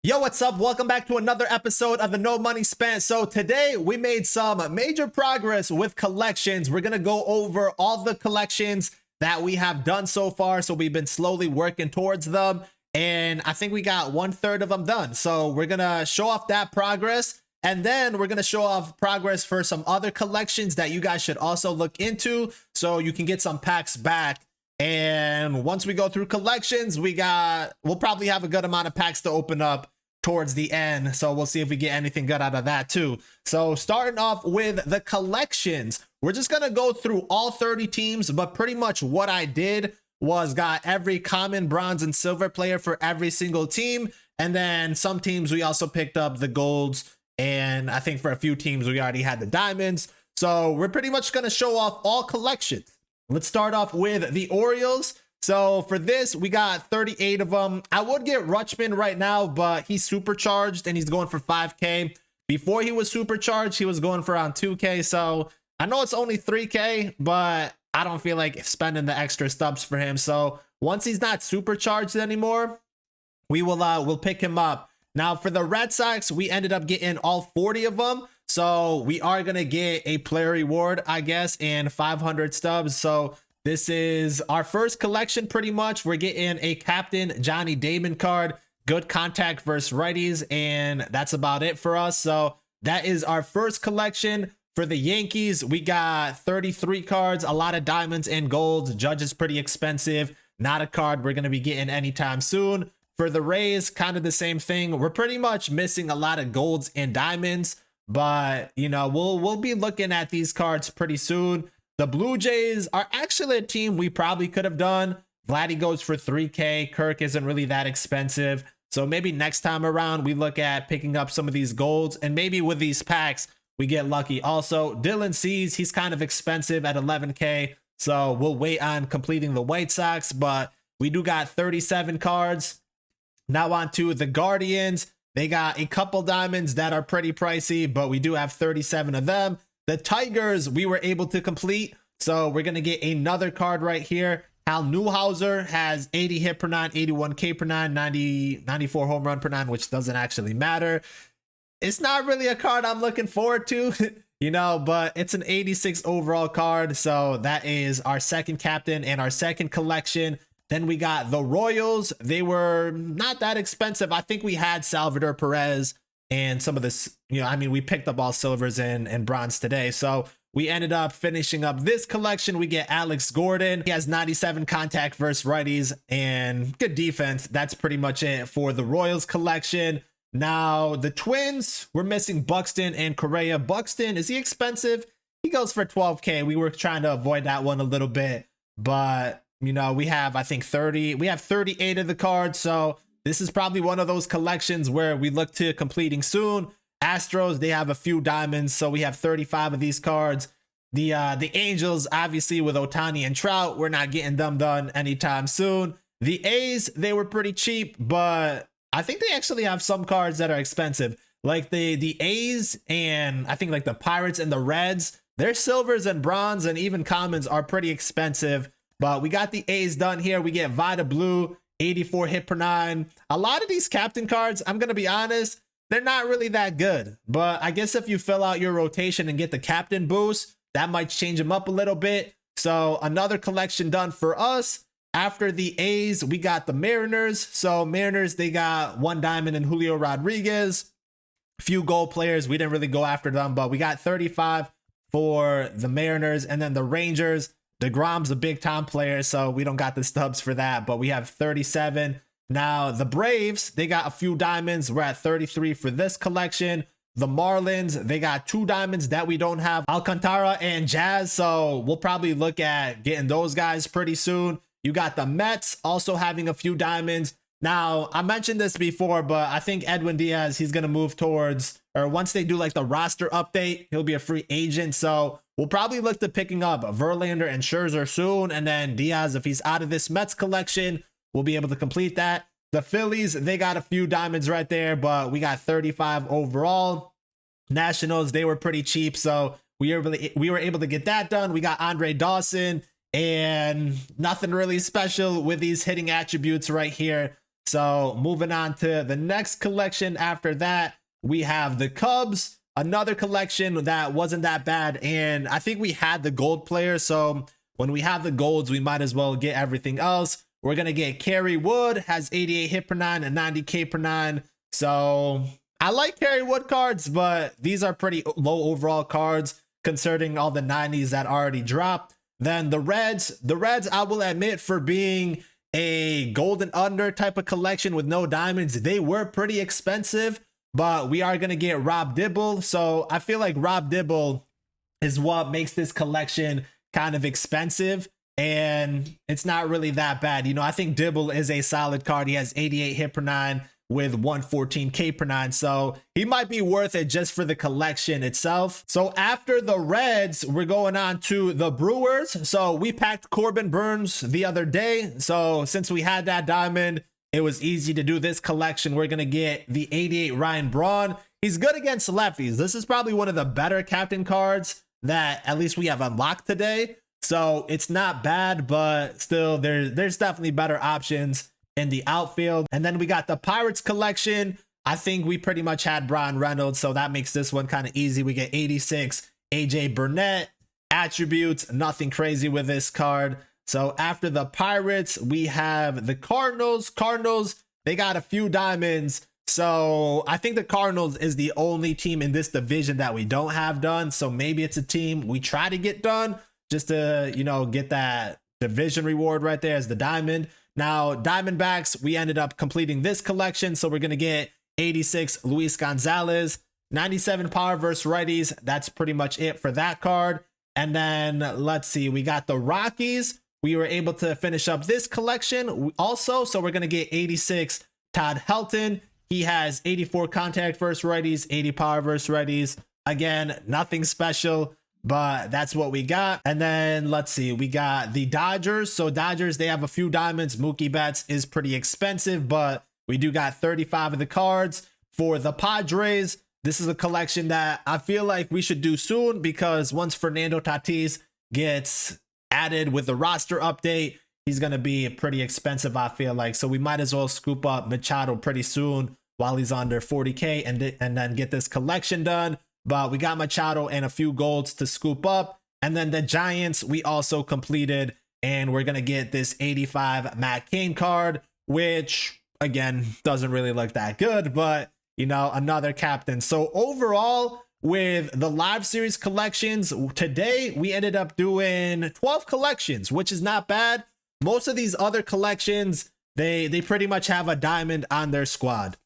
Yo, what's up? Welcome back to another episode of the No Money Spent. So today we made some major progress with collections. We're going to go over all the collections that we have done so far. So we've been slowly working towards them. And I think we got 1/3 of them done. So we're going to show off that progress. And then we're going to show off progress for some other collections that you guys should also look into so you can get some packs back. And once we go through collections, we'll probably have a good amount of packs to open up towards the end. So we'll see if we get anything good out of that too. So starting off with the collections, we're just going to go through all 30 teams, but pretty much what I did was got every common, bronze, and silver player for every single team. And then some teams we also picked up the golds. And I think for a few teams we already had the diamonds. So we're pretty much going to show off all collections. Let's start off with the Orioles. So for this, we got 38 of them. I would get Rutschman right now, but he's supercharged and he's going for 5K. Before he was supercharged, he was going for around 2K. So I know it's only 3K, but I don't feel like spending the extra stubs for him. So once he's not supercharged anymore, we'll pick him up. Now for the Red Sox, we ended up getting all 40 of them. So we are going to get a player reward, I guess, and 500 stubs. So this is our first collection pretty much. We're getting a Captain Johnny Damon card, good contact versus righties, and that's about it for us. So that is our first collection. For the Yankees, we got 33 cards, a lot of diamonds and golds. Judge is pretty expensive. Not a card we're going to be getting anytime soon. For the Rays, kind of the same thing. We're pretty much missing a lot of golds and diamonds. But, you know, we'll be looking at these cards pretty soon. The Blue Jays are actually a team we probably could have done. Vladdy goes for 3K. Kirk isn't really that expensive. So maybe next time around, we look at picking up some of these golds. And maybe with these packs, we get lucky. Also, Dylan Cease, he's kind of expensive at 11K. So we'll wait on completing the White Sox. But we do got 37 cards. Now on to the Guardians. They got a couple diamonds that are pretty pricey, but we do have 37 of them. The Tigers, we were able to complete. So we're going to get another card right here. Hal Newhouser has 80 hit per 9, 81K per 9, 94 home run per 9, which doesn't actually matter. It's not really a card I'm looking forward to, you know, but it's an 86 overall card. So that is our second captain and our second collection. Then we got the Royals. They were not that expensive. I think we had Salvador Perez and some of this, you know, I mean, we picked up all silvers and bronze today. So we ended up finishing up this collection. We get Alex Gordon. He has 97 contact versus righties and good defense. That's pretty much it for the Royals collection. Now the Twins, we're missing Buxton and Correa. Buxton, is he expensive? He goes for 12K. We were trying to avoid that one a little bit, but you know, we have, I think 38 of the cards. So this is probably one of those collections where we look to completing soon. Astros, they have a few diamonds. So we have 35 of these cards. The Angels, obviously with Ohtani and Trout, we're not getting them done anytime soon. The A's, they were pretty cheap, but I think they actually have some cards that are expensive. Like the A's and I think like the Pirates and the Reds, their silvers and bronze and even commons are pretty expensive. But we got the A's done here. We get Vida Blue, 84 hit per 9. A lot of these captain cards, I'm going to be honest, they're not really that good. But I guess if you fill out your rotation and get the captain boost, that might change them up a little bit. So another collection done for us. After the A's, we got the Mariners. So Mariners, they got one diamond in Julio Rodriguez. A few gold players. We didn't really go after them, but we got 35 for the Mariners. And then the Rangers, DeGrom's a big time player, so we don't got the stubs for that, but we have 37. Now, the Braves, they got a few diamonds. We're at 33 for this collection. The Marlins, they got 2 diamonds that we don't have, Alcantara and Jazz, so we'll probably look at getting those guys pretty soon. You got the Mets also having a few diamonds. Now, I mentioned this before, but I think Edwin Diaz, he's going to move towards, or once they do like the roster update, he'll be a free agent, so we'll probably look to picking up Verlander and Scherzer soon. And then Diaz, if he's out of this Mets collection, we'll be able to complete that. The Phillies, they got a few diamonds right there, but we got 35 overall. Nationals, they were pretty cheap. So we were able to get that done. We got Andre Dawson and nothing really special with these hitting attributes right here. So moving on to the next collection after that, we have the Cubs, another collection that wasn't that bad. And I think we had the gold players. So when we have the golds, we might as well get everything else. We're going to get Kerry Wood, has 88 hit per 9 and 90K per 9. So I like Kerry Wood cards, but these are pretty low overall cards considering all the 90s that already dropped. Then the Reds, I will admit, for being a golden under type of collection with no diamonds, they were pretty expensive, but we are going to get Rob Dibble. So I feel like Rob Dibble is what makes this collection kind of expensive, and it's not really that bad. You know, I think Dibble is a solid card. He has 88 hit per 9 with 114K per 9. So he might be worth it just for the collection itself. So after the Reds, we're going on to the Brewers. So we packed Corbin Burns the other day. So since we had that diamond, it was easy to do this collection. We're going to get the 88 Ryan Braun. He's good against lefties. This is probably one of the better captain cards that at least we have unlocked today. So it's not bad, but still there's definitely better options in the outfield. And then we got the Pirates collection. I think we pretty much had Brian Reynolds, so that makes this one kind of easy. We get 86 AJ Burnett attributes, nothing crazy with this card. So after the Pirates, we have the Cardinals. They got a few diamonds. So I think the Cardinals is the only team in this division that we don't have done. So maybe it's a team we try to get done just to, you know, get that division reward right there as the diamond. Now, Diamondbacks, we ended up completing this collection. So we're going to get 86 Luis Gonzalez, 97 power versus righties. That's pretty much it for that card. And then let's see, we got the Rockies. We were able to finish up this collection also. So we're going to get 86 Todd Helton. He has 84 contact versus righties, 80 power versus righties. Again, nothing special, but that's what we got. And then let's see, we got the Dodgers. So Dodgers, they have a few diamonds. Mookie Betts is pretty expensive, but we do got 35 of the cards. For the Padres, this is a collection that I feel like we should do soon, because once Fernando Tatis gets added with the roster update, he's going to be pretty expensive, I feel like. So we might as well scoop up Machado pretty soon while he's under 40K and then get this collection done. But we got Machado and a few golds to scoop up. And then the Giants, we also completed, and we're going to get this 85 Matt Cain card, which again, doesn't really look that good, but you know, another captain. So overall, with the live series collections today, we ended up doing 12 collections, which is not bad. Most of these other collections, they pretty much have a diamond on their squad.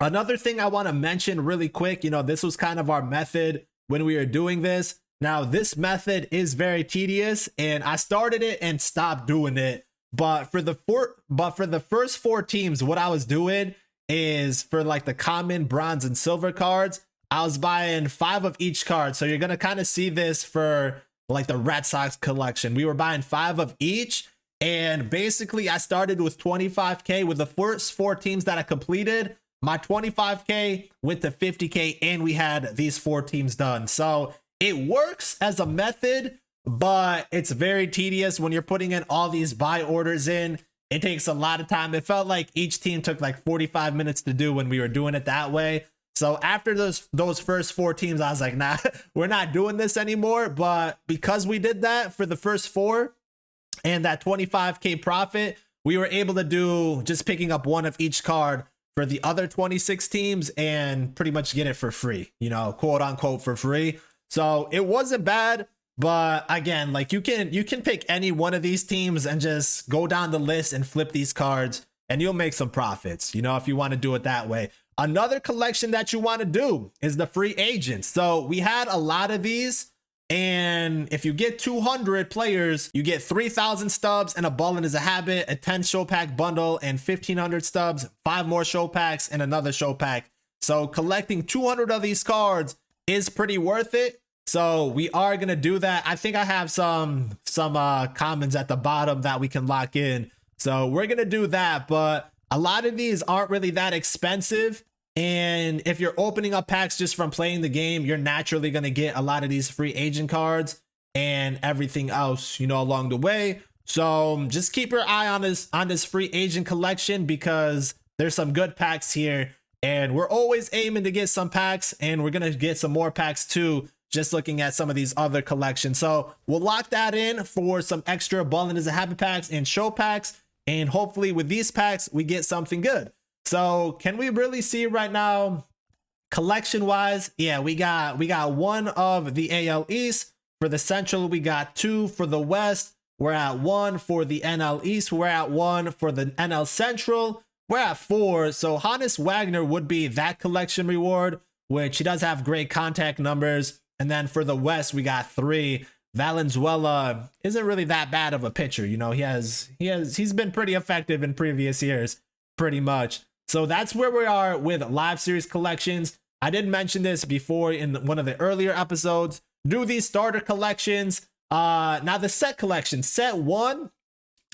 Another thing I want to mention really quick, you know, this was kind of our method when we were doing this. Now, this method is very tedious, and I started it and stopped doing it. But for the first 4 teams, what I was doing is for like the common, bronze, and silver cards, I was buying 5 of each card. So you're going to kind of see this for like the Red Sox collection. We were buying 5 of each. And basically, I started with 25K with the first 4 teams that I completed. My 25K went to 50K, and we had these 4 teams done. So it works as a method, but it's very tedious when you're putting in all these buy orders in. It takes a lot of time. It felt like each team took like 45 minutes to do when we were doing it that way. So after those first 4 teams, I was like, nah, we're not doing this anymore. But because we did that for the first 4 and that 25K profit, we were able to do just picking up 1 of each card for the other 26 teams and pretty much get it for free, you know, quote unquote for free. So it wasn't bad. But again, like you can pick any one of these teams and just go down the list and flip these cards, and you'll make some profits, you know, if you want to do it that way. Another collection that you want to do is the free agents. So we had a lot of these, and if you get 200 players, you get 3,000 stubs and a Ballin' is a Habit, a 10 show pack bundle, and 1,500 stubs, 5 more show packs, and another show pack. So collecting 200 of these cards is pretty worth it. So we are going to do that. I think I have some commons at the bottom that we can lock in. So we're going to do that. But a lot of these aren't really that expensive. And if you're opening up packs just from playing the game, you're naturally going to get a lot of these free agent cards and everything else, you know, along the way. So just keep your eye on this free agent collection, because there's some good packs here, and we're always aiming to get some packs, and we're gonna get some more packs too, just looking at some of these other collections. So we'll lock that in for some extra Ballin' is a Habit packs and show packs, and hopefully with these packs we get something good. So can we really see right now collection wise? Yeah, we got one of the AL East. For the Central, we got 2. For the West, we're at 1. For the NL East, we're at 1. For the NL Central, we're at 4. So Honus Wagner would be that collection reward, which he does have great contact numbers. And then for the West, we got 3. Valenzuela isn't really that bad of a pitcher. You know, he's been pretty effective in previous years, pretty much. So that's where we are with live series collections. I did mention this before in one of the earlier episodes. Do these starter collections. Now the set collection, set 1,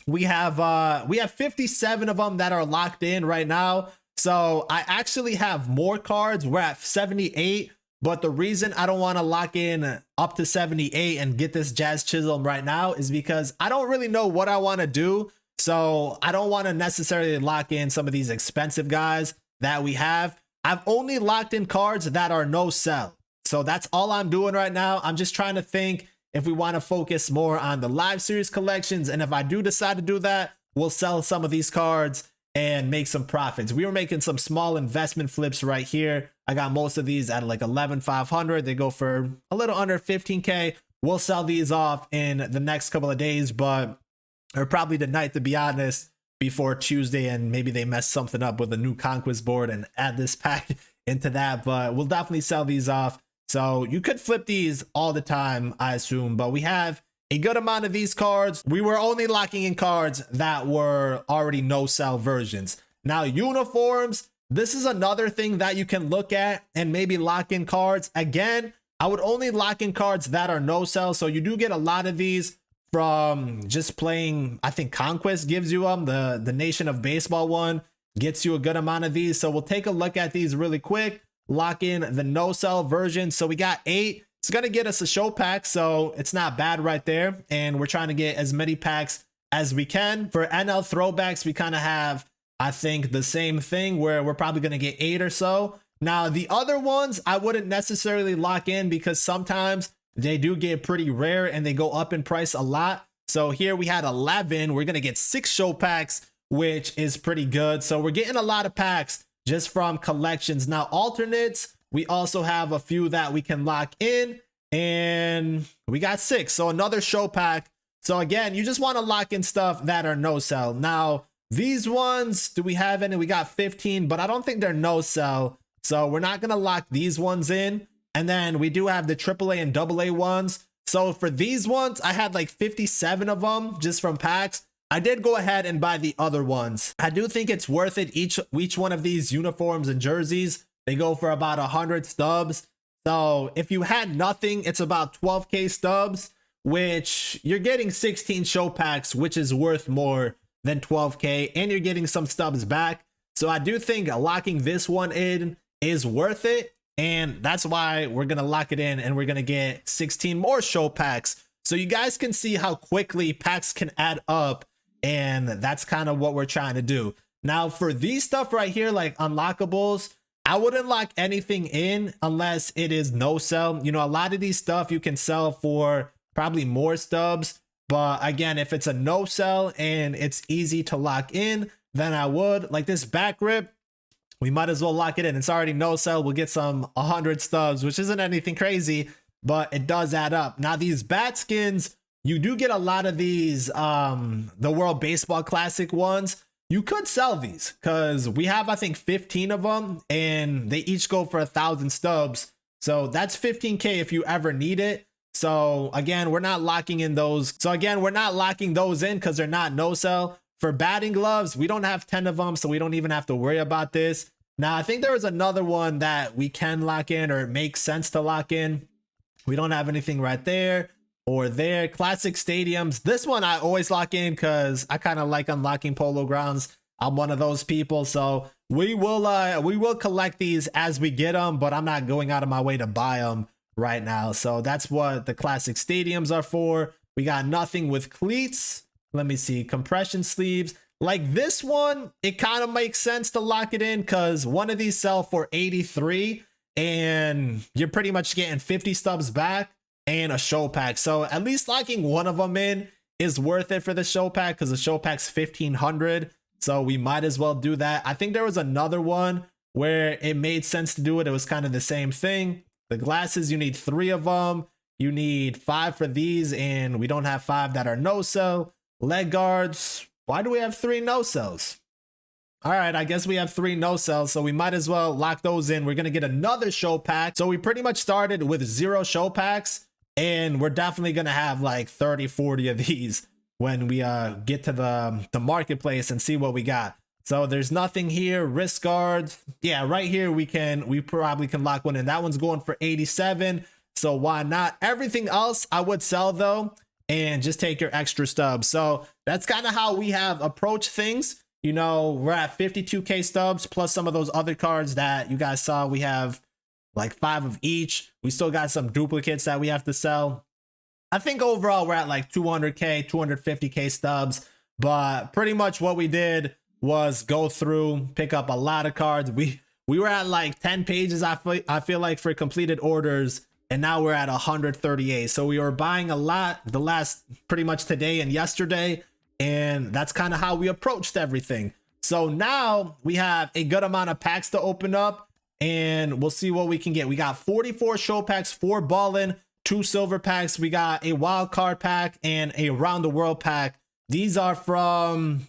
we have 57 of them that are locked in right now. So I actually have more cards. We're at 78, but the reason I don't want to lock in up to 78 and get this Jazz Chisholm right now is because I don't really know what I want to do. So I don't want to necessarily lock in some of these expensive guys that we have. I've only locked in cards that are no sell. So that's all I'm doing right now. I'm just trying to think if we want to focus more on the live series collections. And if I do decide to do that, we'll sell some of these cards and make some profits. We were making some small investment flips right here. I got most of these at like 11,500. They go for a little under 15K. We'll sell these off in the next couple of days, but or probably tonight, to be honest, before Tuesday, and maybe they mess something up with a new Conquest board and add this pack into that. But we'll definitely sell these off. So you could flip these all the time, I assume, but we have a good amount of these cards. We were only locking in cards that were already no sell versions. Now uniforms, this is another thing that you can look at and maybe lock in cards. Again, I would only lock in cards that are no sell. So you do get a lot of these from just playing. I think Conquest gives you them. The Nation of Baseball one gets you a good amount of these. So we'll take a look at these really quick. Lock in the no sell version. So we got 8. It's gonna get us a show pack, so it's not bad right there. And we're trying to get as many packs as we can. For NL throwbacks, we kind of have, I think, the same thing where we're probably gonna get 8 or so. Now the other ones I wouldn't necessarily lock in because sometimes they do get pretty rare and they go up in price a lot. So here we had 11. We're gonna get 6 show packs, which is pretty good. So we're getting a lot of packs just from collections. Now alternates, we also have a few that we can lock in, and we got 6. So another show pack. So again, you just want to lock in stuff that are no sell. Now these ones, do we have any? We got 15, but I don't think they're no sell. So we're not going to lock these ones in. And then we do have the AAA and AA ones. So for these ones, I had like 57 of them just from packs. I did go ahead and buy the other ones. I do think it's worth it. Each one of these uniforms and jerseys, they go for about 100 stubs. So if you had nothing, it's about 12K stubs, which you're getting 16 show packs, which is worth more than 12K, and you're getting some stubs back. So I do think locking this one in is worth it, and that's why we're gonna lock it in, and we're gonna get 16 more show packs. So you guys can see how quickly packs can add up. And that's kind of what we're trying to do. Now for these stuff right here, like unlockables, I wouldn't lock anything in unless it is no sell. You know, a lot of these stuff you can sell for probably more stubs. But again, if it's a no sell and it's easy to lock in, then I would. Like this back rip, we might as well lock it in. It's already no sell. We'll get some 100 stubs, which isn't anything crazy, but it does add up. Now these bat skins, you do get a lot of these, the World Baseball Classic ones. You could sell these because we have, I think, 15 of them, and they each go for 1,000 stubs. So that's 15K if you ever need it. So again, we're not locking in those. So again, we're not locking those in because they're not no sell. For batting gloves, we don't have 10 of them, so we don't even have to worry about this. Now, I think there was another one that we can lock in, or it makes sense to lock in. We don't have anything right there or there. Classic stadiums, this one I always lock in because I kind of like unlocking Polo Grounds. I'm one of those people, so we will collect these as we get them, but I'm not going out of my way to buy them right now. So that's what the classic stadiums are for. We got nothing with cleats. Let me see, compression sleeves. Like this one, it kind of makes sense to lock it in because one of these sell for 83 and you're pretty much getting 50 stubs back and a show pack. So at least locking one of them in is worth it for the show pack because the show pack's 1500. So we might as well do that. I think there was another one where it made sense to do it. It was kind of the same thing. The glasses, you need 3 of them. You need 5 for these, and we don't have 5 that are no-sell. Leg guards, why do we have 3 no-sells? All right, I guess we have 3 no-sells, so we might as well lock those in. We're going to get another show pack. So we pretty much started with 0 show packs, and we're definitely going to have like 30, 40 of these when we get to the marketplace and see what we got. So there's nothing here. Wrist guards. Yeah, right here we probably can lock one in. That one's going for 87. So why not? Everything else I would sell though, and just take your extra stubs. So that's kind of how we have approached things. You know, we're at 52K stubs plus some of those other cards that you guys saw. We have like 5 of each. We still got some duplicates that we have to sell. I think overall we're at like 200K, 250K stubs. But pretty much what we did was go through, pick up a lot of cards. We were at like 10 pages, I feel like, for completed orders. And now we're at 138. So we were buying a lot the last pretty much today and yesterday. And that's kind of how we approached everything. So now we have a good amount of packs to open up and we'll see what we can get. We got 44 show packs, 4 ballin, 2 silver packs. We got a wild card pack and a round the world pack. These are from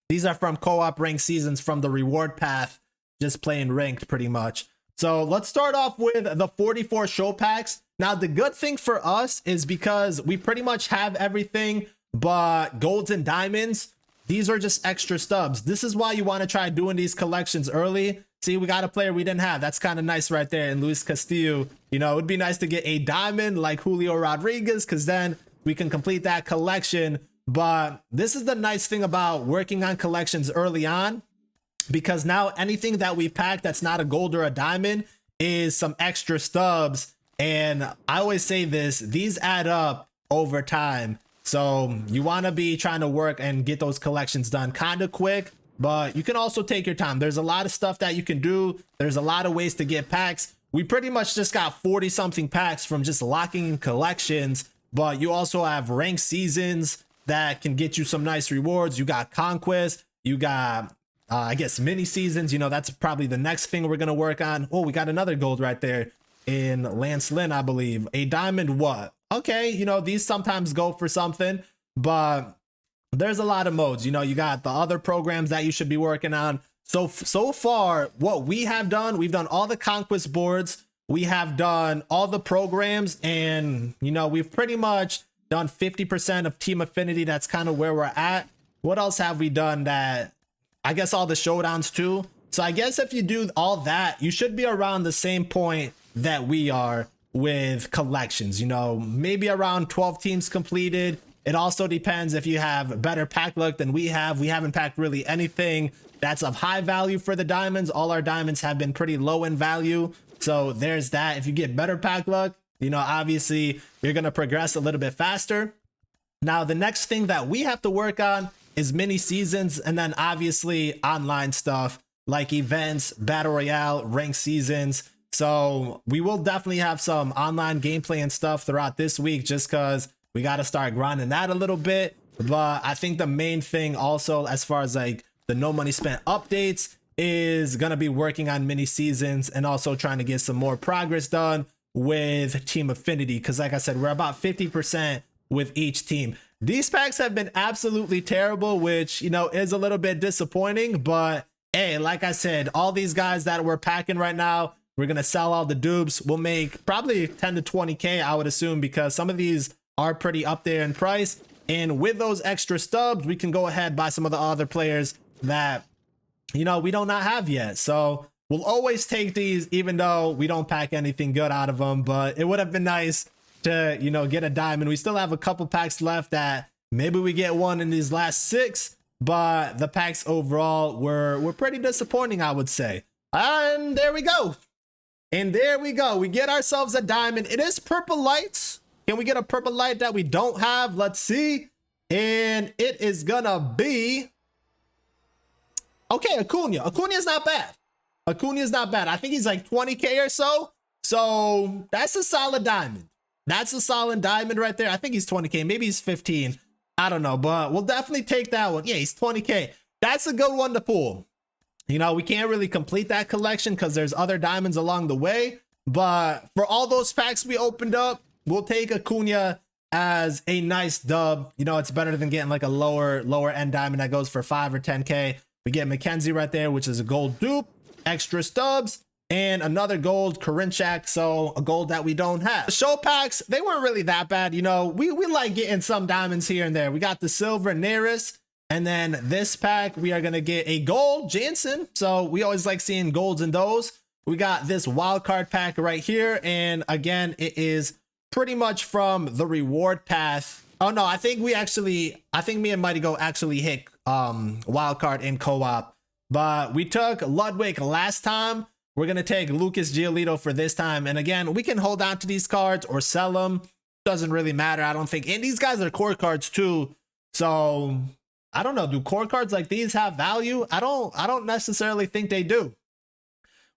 co-op ranked seasons from the reward path, just playing ranked pretty much. So let's start off with the 44 show packs. Now, the good thing for us is because we pretty much have everything but golds and diamonds. These are just extra stubs. This is why you want to try doing these collections early. See, we got a player we didn't have. That's kind of nice right there. And Luis Castillo, you know, it would be nice to get a diamond like Julio Rodriguez because then we can complete that collection. But this is the nice thing about working on collections early on, because now anything that we pack that's not a gold or a diamond is some extra stubs. And I always say this, these add up over time. So you want to be trying to work and get those collections done kind of quick, but you can also take your time. There's a lot of stuff that you can do. There's a lot of ways to get packs. We pretty much just got 40 something packs from just locking in collections, but you also have ranked seasons that can get you some nice rewards. You got conquest, you got I guess mini seasons. You know, that's probably the next thing we're gonna work on. Oh, we got another gold right there in Lance Lynn, I believe. A diamond, what? Okay, you know, these sometimes go for something, but there's a lot of modes. You know, you got the other programs that you should be working on. So far, what we have done, we've done all the conquest boards, we have done all the programs, and you know, we've pretty much done 50% of team affinity. That's kind of where we're at. What else have we done? That I guess all the showdowns too. So I guess if you do all that, you should be around the same point that we are with collections, you know, maybe around 12 teams completed. It also depends if you have better pack luck than we have. We haven't packed really anything that's of high value for the diamonds. All our diamonds have been pretty low in value. So there's that. If you get better pack luck, you know, obviously you're going to progress a little bit faster. Now, the next thing that we have to work on is mini seasons, and then obviously online stuff like events, battle royale, ranked seasons. So we will definitely have some online gameplay and stuff throughout this week just because we got to start grinding that a little bit. But I think the main thing also, as far as like the no money spent updates, is going to be working on mini seasons and also trying to get some more progress done with team affinity. Because like I said, we're about 50% with each team. These packs have been absolutely terrible, which, you know, is a little bit disappointing. But hey, like I said, all these guys that we're packing right now, we're going to sell all the dupes. We'll make probably 10 to 20K, I would assume, because some of these are pretty up there in price. And with those extra stubs, we can go ahead and buy some of the other players that, you know, we do not have yet. So we'll always take these, even though we don't pack anything good out of them. But it would have been nice to, you know, get a diamond. We still have a couple packs left that maybe we get one in these last 6. But the packs overall were pretty disappointing, I would say. And there we go. And there we go. We get ourselves a diamond. It is purple lights. Can we get a purple light that we don't have? Let's see. And it is gonna be, okay, Acuna. Acuna is not bad. Acuna is not bad. I think he's like 20K or so. So that's a solid diamond. That's a solid diamond right there. I think he's 20K. Maybe he's 15. I don't know, but we'll definitely take that one. Yeah, he's 20K. That's a good one to pull. You know, we can't really complete that collection because there's other diamonds along the way. But for all those packs we opened up, we'll take Acuna as a nice dub. You know, it's better than getting like a lower end diamond that goes for 5 or 10K. We get McKenzie right there, which is a gold dupe, extra stubs, and another gold Karinchak, so a gold that we don't have. The show packs, they weren't really that bad. You know, we like getting some diamonds here and there. We got the silver Neris, and then this pack, we are going to get a gold Jansen. So we always like seeing golds in those. We got this wild card pack right here. And again, it is pretty much from the reward path. Oh no, I think me and Mighty Go actually hit wild card in co-op, but we took Ludwig last time. We're going to take Lucas Giolito for this time. And again, we can hold on to these cards or sell them. Doesn't really matter, I don't think. And these guys are core cards too. So I don't know. Do core cards like these have value? I don't necessarily think they do.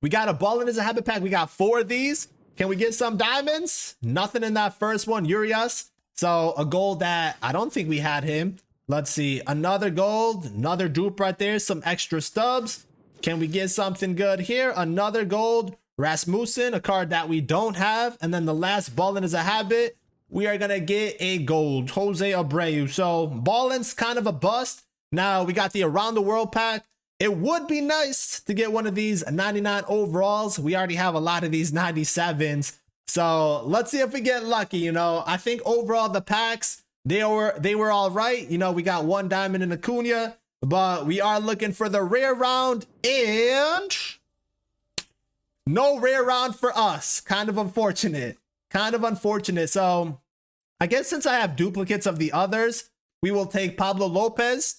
We got a Ballin' as a habit pack. We got 4 of these. Can we get some diamonds? Nothing in that first one. Urias. So a gold that I don't think we had him. Let's see. Another gold. Another dupe right there. Some extra stubs. Can we get something good here? Another gold. Rasmussen, a card that we don't have. And then the last Ballin' as a habit, we are going to get a gold. Jose Abreu. So Ballin's kind of a bust. Now we got the Around the World pack. It would be nice to get one of these 99 overalls. We already have a lot of these 97s. So let's see if we get lucky. You know, I think overall the packs, they were all right. You know, we got 1 diamond in Acuna, but we are looking for the rare round, and no rare round for us. Kind of unfortunate. Kind of unfortunate. So I guess since I have duplicates of the others, we will take Pablo Lopez.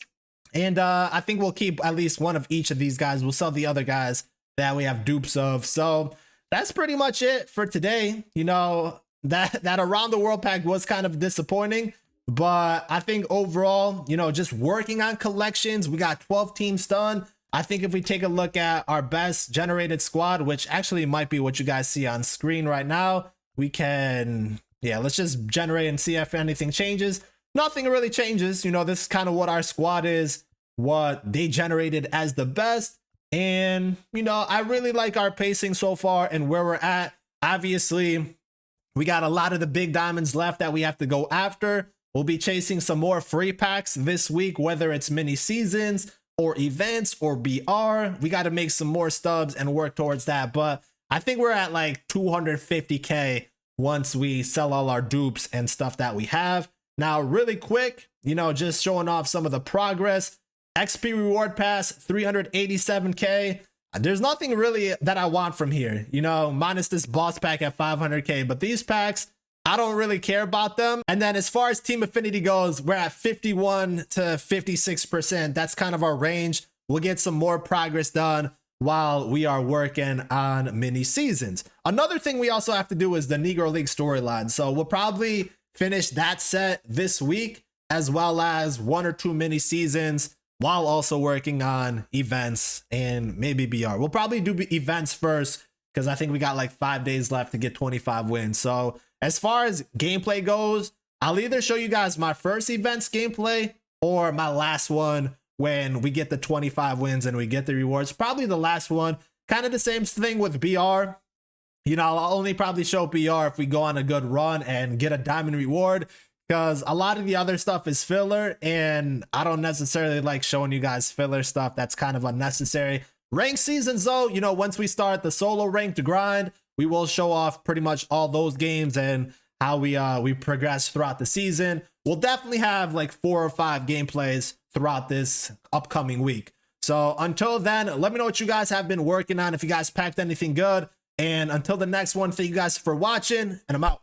And I think we'll keep at least one of each of these guys. We'll sell the other guys that we have dupes of. So that's pretty much it for today. You know, that Around the World pack was kind of disappointing. But I think overall, you know, just working on collections, we got 12 teams done. I think if we take a look at our best generated squad, which actually might be what you guys see on screen right now, we can, yeah, let's just generate and see if anything changes. Nothing really changes. You know, this is kind of what our squad is, what they generated as the best. And, you know, I really like our pacing so far and where we're at. Obviously, we got a lot of the big diamonds left that we have to go after. We'll be chasing some more free packs this week, whether it's mini seasons or events or BR. We got to make some more stubs and work towards that. But I think we're at like 250K once we sell all our dupes and stuff that we have. Now, really quick, you know, just showing off some of the progress. XP reward pass, 387K. There's nothing really that I want from here, you know, minus this boss pack at 500K. But these packs, I don't really care about them. And then as far as team affinity goes, we're at 51 to 56%. That's kind of our range. We'll get some more progress done while we are working on mini seasons. Another thing we also have to do is the Negro League storyline. So we'll probably finish that set this week, as well as 1 or 2 mini seasons, while also working on events and maybe BR. We'll probably do events first because I think we got like 5 days left to get 25 wins. So as far as gameplay goes, I'll either show you guys my first events gameplay or my last one when we get the 25 wins and we get the rewards. Probably the last one. Kind of the same thing with BR. You know, I'll only probably show BR if we go on a good run and get a diamond reward, because a lot of the other stuff is filler and I don't necessarily like showing you guys filler stuff. That's kind of unnecessary. Ranked seasons though, you know, once we start the solo ranked grind, we will show off pretty much all those games and how we progress throughout the season. We'll definitely have like 4 or 5 gameplays throughout this upcoming week. So until then, let me know what you guys have been working on, if you guys packed anything good. And until the next one, thank you guys for watching, and I'm out.